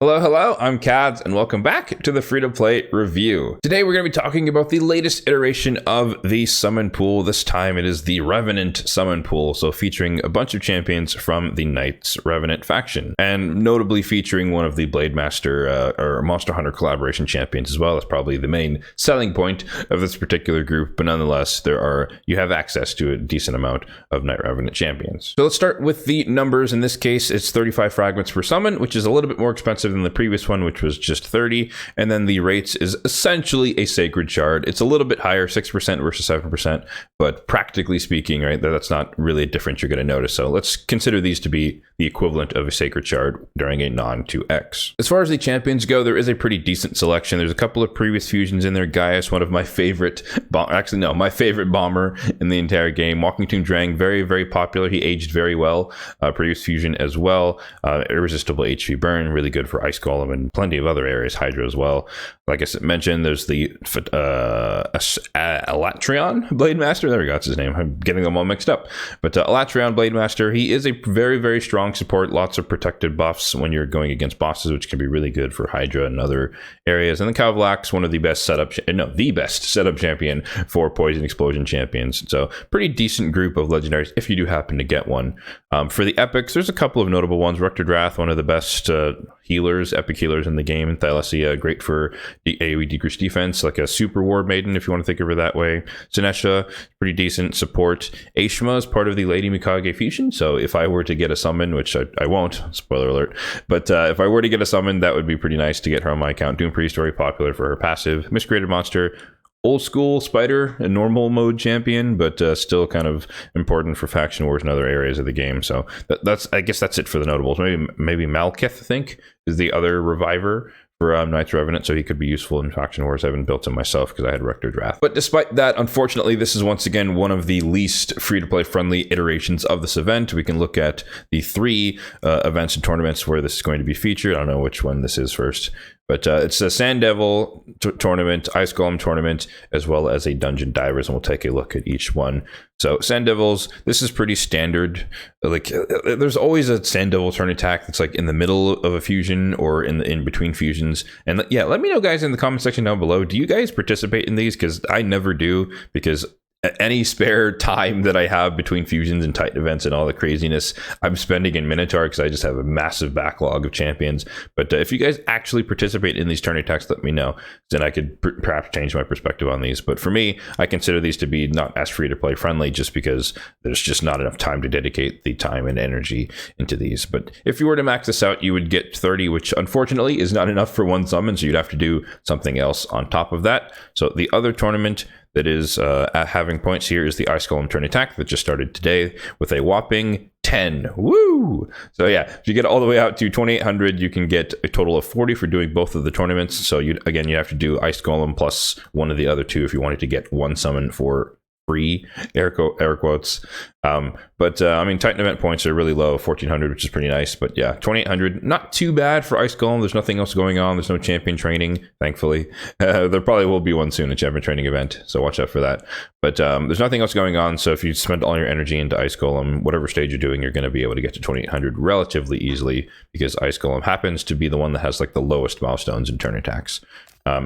Hello, hello, I'm Kads, and welcome back to the free-to-play review. Today we're going to be talking about the latest iteration of the summon pool. This time it is the Revenant summon pool, so featuring a bunch of champions from the Knights Revenant faction, and notably featuring one of the Blade Master or Monster Hunter collaboration champions as well. That's probably the main selling point of this particular group, but nonetheless, you have access to a decent amount of Knight Revenant champions. So let's start with the numbers. In this case, it's 35 fragments per summon, which is a little bit more expensive than the previous one, which was just 30. And then the rates is essentially a sacred shard. It's a little bit higher, 6% versus 7%, but practically speaking, right, that's not really a difference you're going to notice. So let's consider these to be the equivalent of a sacred shard during a non-2x. As far as the champions go, there is a pretty decent selection. There's a couple of previous fusions in there. Gaius, one of my favorite, my favorite bomber in the entire game. Walking Tomb Drang, very, very popular. He aged very well. Previous fusion as well. Irresistible HP burn, really good for Ice Golem and plenty of other areas. Hydra as well. Like I mentioned, there's the Alatreon Blade Master. There we go, that's his name. I'm getting them all mixed up. But Alatreon Blade Master, he is a very, very strong support. Lots of protected buffs when you're going against bosses, which can be really good for Hydra and other areas. And the Kavlak's one of the best the best setup champion for Poison Explosion champions. So pretty decent group of legendaries if you do happen to get one. For the epics, there's a couple of notable ones. Rector Drath, one of the best epic healers in the game. Thylesia, great for AoE decreased defense, like a super ward maiden if you want to think of her that way. Sinesha, pretty decent support. Ashma is part of the Lady Mikage fusion, so if I were to get a summon, which I won't, spoiler alert, but if I were to get a summon, that would be pretty nice to get her on my account. Doom Priest, very popular for her passive. Miscreated Monster, old school spider, a normal mode champion, but still kind of important for faction wars and other areas of the game. So I guess that's it for the notables. Maybe Malkith, I think, is the other reviver for Knights Revenant, so he could be useful in faction wars. I haven't built him myself because I had Rector Drath. But despite that, unfortunately, this is once again one of the least free-to-play friendly iterations of this event. We can look at the 3 events and tournaments where this is going to be featured. I don't know which one this is first, but it's a Sand Devil tournament, Ice Golem tournament, as well as a Dungeon Divers, and we'll take a look at each one. So Sand Devils, this is pretty standard. Like there's always a Sand Devil turn attack that's like in the middle of a fusion or in between fusions. And yeah, let me know, guys, in the comment section down below. Do you guys participate in these? Because I never do, because any spare time that I have between fusions and Titan events and all the craziness I'm spending in Minotaur, because I just have a massive backlog of champions. But if you guys actually participate in these turn attacks, let me know. Then I could perhaps change my perspective on these. But for me, I consider these to be not as free-to-play friendly, just because there's just not enough time to dedicate the time and energy into these. But if you were to max this out, you would get 30, which unfortunately is not enough for one summon, so you'd have to do something else on top of that. So the other tournament that is having points here is the Ice Golem turn attack that just started today with a whopping 10. Woo! So yeah, if you get all the way out to 2800, you can get a total of 40 for doing both of the tournaments. So you have to do Ice Golem plus one of the other 2 if you wanted to get one summon for free, air quotes. I mean, Titan event points are really low, 1400, which is pretty nice. But yeah, 2800, not too bad for Ice Golem. There's nothing else going on. There's no champion training, thankfully. There probably will be one soon, a champion training event, so watch out for that. But there's nothing else going on, so if you spend all your energy into Ice Golem, whatever stage you're doing, you're going to be able to get to 2800 relatively easily, because Ice Golem happens to be the one that has like the lowest milestones in turn attacks.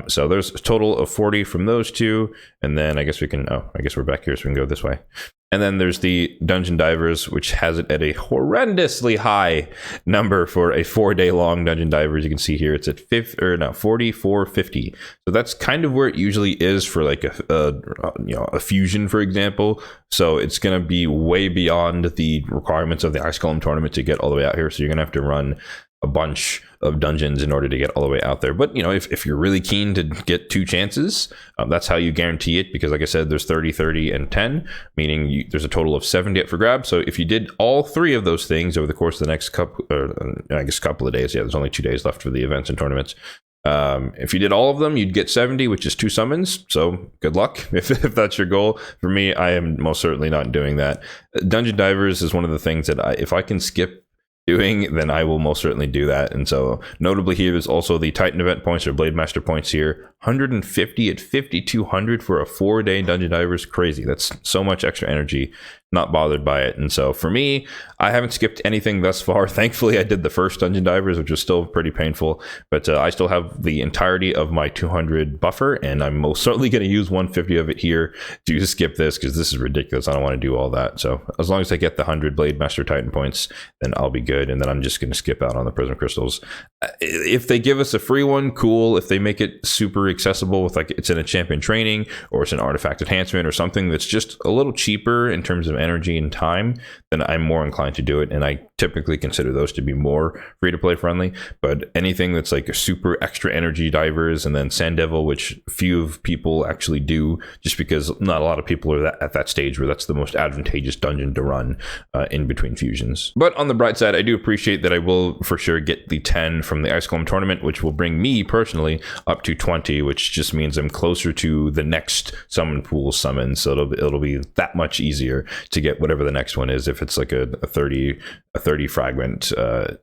So there's a total of 40 from those 2, and then I guess we're back here, so we can go this way. And then there's the Dungeon Divers, which has it at a horrendously high number for a 4-day long Dungeon Divers. You can see here it's at 4450. So that's kind of where it usually is for like a fusion, for example. So it's going to be way beyond the requirements of the Ice Golem tournament to get all the way out here. So you're going to have to run a bunch of dungeons in order to get all the way out there. But if you're really keen to get 2 chances, that's how you guarantee it, because like I said, there's 30, 30, and 10, meaning there's a total of 70 up for grabs. So if you did all 3 of those things over the course of the next couple of days, yeah, there's only 2 days left for the events and tournaments. If you did all of them, you'd get 70, which is 2 summons. So good luck if that's your goal. For me, I am most certainly not doing that. Dungeon Divers is one of the things that if I can skip doing, then I will most certainly do that. And so notably here is also the Titan event points or Blade Master points here, 150 at 5,200 for a 4-day dungeon diver is crazy. That's so much extra energy. Not bothered by it. And so for me, I haven't skipped anything thus far. Thankfully, I did the first dungeon divers, which was still pretty painful, but I still have the entirety of my 200 buffer, and I'm most certainly going to use 150 of it here to skip this because this is ridiculous. I don't want to do all that. So as long as I get the 100 Blade Master Titan points, then I'll be good. And then I'm just going to skip out on the Prism Crystals. If they give us a free one, cool. If they make it super accessible with like it's in a champion training or it's an artifact enhancement or something that's just a little cheaper in terms of energy and time, then I'm more inclined to do it. And I typically consider those to be more free-to-play friendly. But anything that's like a super extra energy divers and then Sand Devil, which few people actually do, just because not a lot of people are at that stage where that's the most advantageous dungeon to run in between fusions. But on the bright side, I do appreciate that I will for sure get the 10 from the Ice Golem tournament, which will bring me personally up to 20, which just means I'm closer to the next summon pool summon. So it'll be that much easier to get whatever the next one is if it's like a 30 fragment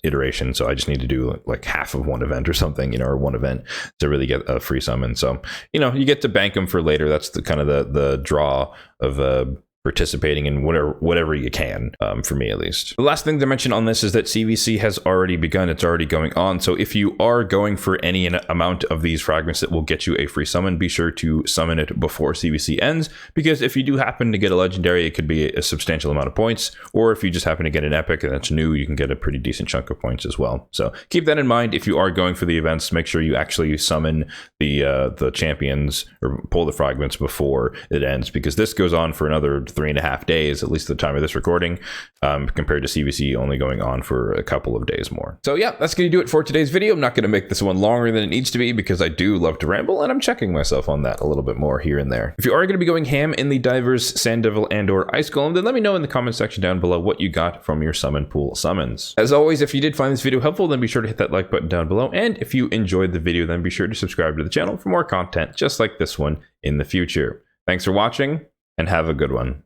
iteration. So I just need to do like half of one event or something, or one event to really get a free summon. So you get to bank them for later. That's the kind of the draw of participating in whatever you can, for me at least. The last thing to mention on this is that CVC has already begun. It's already going on. So if you are going for any amount of these fragments that will get you a free summon, be sure to summon it before CVC ends, because if you do happen to get a legendary, it could be a substantial amount of points, or if you just happen to get an epic and that's new, you can get a pretty decent chunk of points as well. So keep that in mind. If you are going for the events, make sure you actually summon the champions or pull the fragments before it ends, because this goes on for another 3.5 days, at least at the time of this recording, compared to CVC only going on for a couple of days more. So yeah, that's going to do it for today's video. I'm not going to make this one longer than it needs to be because I do love to ramble, and I'm checking myself on that a little bit more here and there. If you are going to be going ham in the Divers, Sand Devil, and or Ice Golem, then let me know in the comment section down below what you got from your summon pool summons. As always, if you did find this video helpful, then be sure to hit that like button down below, and if you enjoyed the video, then be sure to subscribe to the channel for more content just like this one in the future. Thanks for watching, and have a good one.